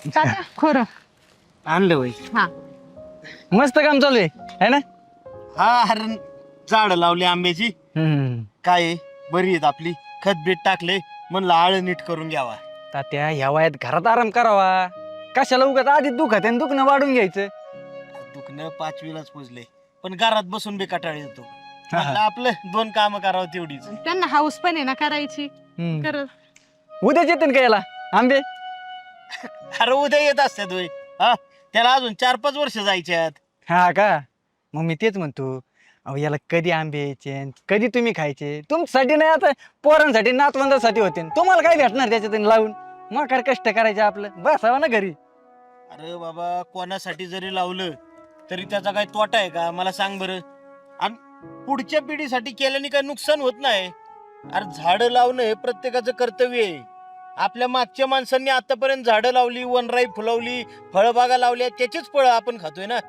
तात्या खोरं आणलं वय हा मस्त काम चालू आहे है ना? हा अरे झाड लावली आंब्याची काय आहे, बरी आहेत आपली खत बीट टाकले म्हणलं आळ नीट करून घ्यावा. तात्या ह्या वयात घरात आराम करावा. कशाला उगाच आधी दुखत आहे दुखणं वाढून घ्यायचं. दुखणं 5वीलाच पुजले पण घरात बसून बी कटाळ येतो. हा. म्हणलं आपलं 2 कामं करावं तेवढीच. त्यांना हाऊस पण आहे ना करायची हम्म. कर उद्याच येते का याला आंबे? अरे उद्या येत असतात होय. हा त्याला अजून 4-5 वर्ष जायच्यात. हा का? मग मी तेच म्हणतो, अहो याला कधी आंबे यायचे आणि कधी तुम्ही खायचे? तुमच्यासाठी नाही, आता पोरांसाठी नातवंदासाठी होते. तुम्हाला काय भेटणार त्याच्यातून लावून? मग काय कष्ट करायचे आपलं, बसावं ना घरी. अरे बाबा कोणासाठी जरी लावलं तरी त्याचा काही तोटा आहे का मला सांग बरं. आणि पुढच्या पिढीसाठी केल्याने काही नुकसान होत नाही. अरे झाडं लावणं हे प्रत्येकाचं कर्तव्य आहे. आपल्या मागच्या माणसांनी आतापर्यंत झाडं लावली, वनराई फुलवली, फळबागा लावल्या, त्याचीच फळं आपण खातोय ना.